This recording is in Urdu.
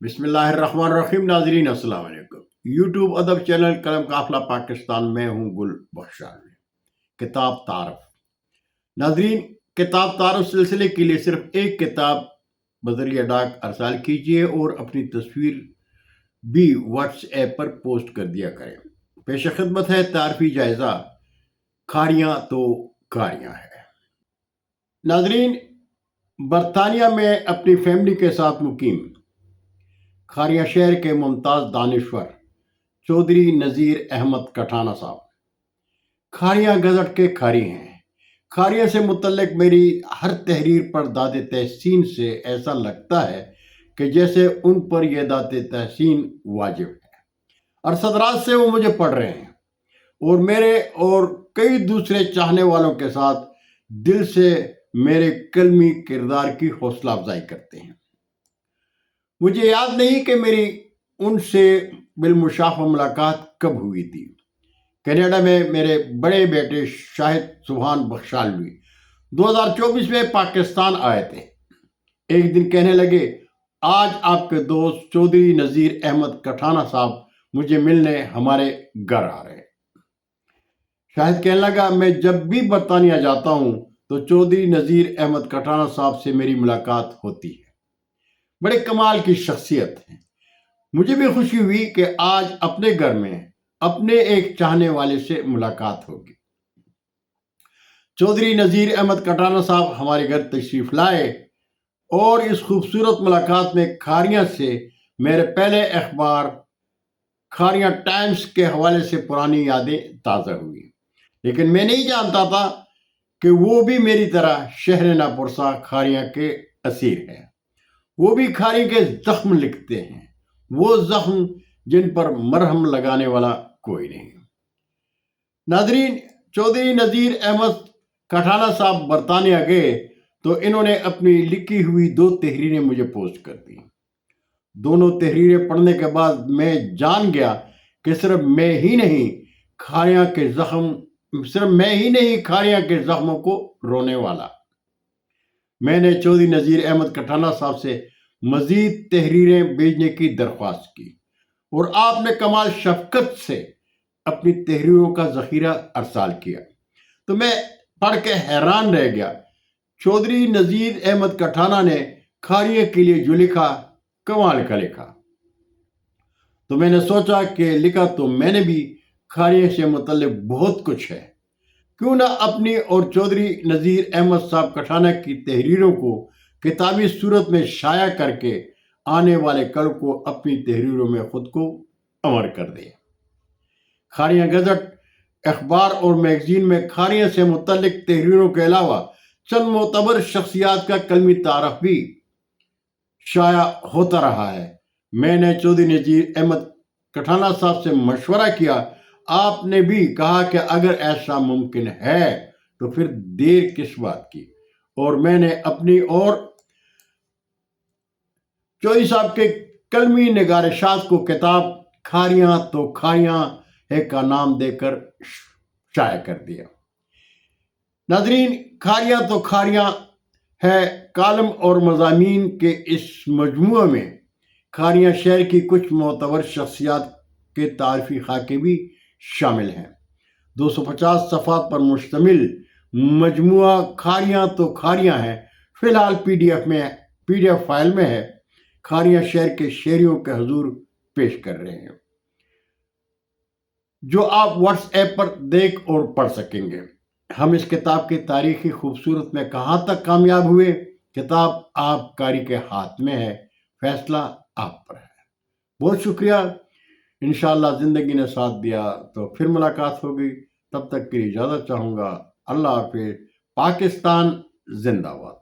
بسم اللہ الرحمن الرحیم. ناظرین السلام علیکم. یوٹیوب ادب چینل قلم قافلہ پاکستان میں ہوں گل بخشال. کتاب تعارف. ناظرین، کتاب تعارف سلسلے کے لیے صرف ایک کتاب بذریعہ ڈاک ارسال کیجیے اور اپنی تصویر بھی واٹس ایپ پر پوسٹ کر دیا کریں. پیش خدمت ہے تعارفی جائزہ کھاریاں تو کھاریاں ہے. ناظرین، برطانیہ میں اپنی فیملی کے ساتھ مقیم کھاریاں شہر کے ممتاز دانشور چودھری نذیر احمد کٹھانہ صاحب کھاریاں گزٹ کے کھاری ہیں. کھاریاں سے متعلق میری ہر تحریر پر داد تحسین سے ایسا لگتا ہے کہ جیسے ان پر یہ داد تحسین واجب ہے. ارصدراز سے وہ مجھے پڑھ رہے ہیں اور میرے اور کئی دوسرے چاہنے والوں کے ساتھ دل سے میرے کلمی کردار کی حوصلہ افزائی کرتے ہیں. مجھے یاد نہیں کہ میری ان سے بالمشافہہ ملاقات کب ہوئی تھی. کینیڈا میں میرے بڑے بیٹے شاہد سبحان بخشالوی 2024 میں پاکستان آئے تھے. ایک دن کہنے لگے، آج آپ کے دوست چودھری نذیر احمد کٹھانہ صاحب مجھے ملنے ہمارے گھر آ رہے ہیں. شاہد کہنے لگا، میں جب بھی برطانیہ جاتا ہوں تو چودھری نذیر احمد کٹھانہ صاحب سے میری ملاقات ہوتی ہے. بڑے کمال کی شخصیت ہے. مجھے بھی خوشی ہوئی کہ آج اپنے گھر میں اپنے ایک چاہنے والے سے ملاقات ہوگی. چودھری نذیر احمد کٹھانہ صاحب ہمارے گھر تشریف لائے اور اس خوبصورت ملاقات میں کھاریاں سے میرے پہلے اخبار کھاریاں ٹائمز کے حوالے سے پرانی یادیں تازہ ہوئی. لیکن میں نہیں جانتا تھا کہ وہ بھی میری طرح شہر ناپرسا کھاریاں کے اسیر ہیں. وہ بھی کھاری کے زخم لکھتے ہیں، وہ زخم جن پر مرہم لگانے والا کوئی نہیں. ناظرین، چودھری نذیر احمد کٹھانہ صاحب برطانیہ گئے تو انہوں نے اپنی لکھی ہوئی 2 تحریریں مجھے پوسٹ کر دی. دونوں تحریریں پڑھنے کے بعد میں جان گیا کہ صرف میں ہی نہیں کھاریاں کے زخموں کو رونے والا. میں نے چودھری نذیر احمد کٹھانہ صاحب سے مزید تحریریں بھیجنے کی درخواست کی اور آپ نے کمال شفقت سے اپنی تحریروں کا ذخیرہ ارسال کیا. تو میں پڑھ کے حیران رہ گیا. چودھری نذیر احمد کٹھانہ نے کھاریاں کے لیے جو لکھا، کمال کا لکھا. تو میں نے سوچا کہ لکھا تو میں نے بھی کھاریاں سے متعلق بہت کچھ ہے، کیوں نہ اپنی اور چودھری نذیر احمد صاحب کٹھانہ کی تحریروں کو کتابی صورت میں شائع کر کے آنے والے کل کو اپنی تحریروں میں خود کو امر کر دے. کھاریاں گزٹ اخبار اور میگزین میں کھاریاں سے متعلق تحریروں کے علاوہ چند معتبر شخصیات کا کلمی تعارف بھی شائع ہوتا رہا ہے. میں نے چودھری نذیر احمد کٹھانہ صاحب سے مشورہ کیا. آپ نے بھی کہا کہ اگر ایسا ممکن ہے تو پھر دیر کس بات کی، اور میں نے اپنی اور چودھری صاحب کے کلمی نگارشات کو کتاب کھاریاں تو کھاریاں ہے کا نام دے کر شائع کر دیا. ناظرین، کھاریاں تو کھاریاں ہے کالم اور مضامین کے اس مجموعے میں کھاریاں شہر کی کچھ معتبر شخصیات کے تعارفی خاکے بھی شامل ہیں. 250 صفحات پر مشتمل مجموعہ کھاریاں تو کھاریاں ہیں فی الحال پی ڈی ایف فائل میں ہے. کھاریاں شہر کے شہریوں کے حضور پیش کر رہے ہیں، جو آپ واٹس ایپ پر دیکھ اور پڑھ سکیں گے. ہم اس کتاب کی تاریخی خوبصورت میں کہاں تک کامیاب ہوئے، کتاب آپ قاری کے ہاتھ میں ہے، فیصلہ آپ پر ہے. بہت شکریہ. انشاءاللہ زندگی نے ساتھ دیا تو پھر ملاقات ہوگی. تب تک کے لیے اجازت چاہوں گا. اللہ حافظ. پاکستان زندہ باد.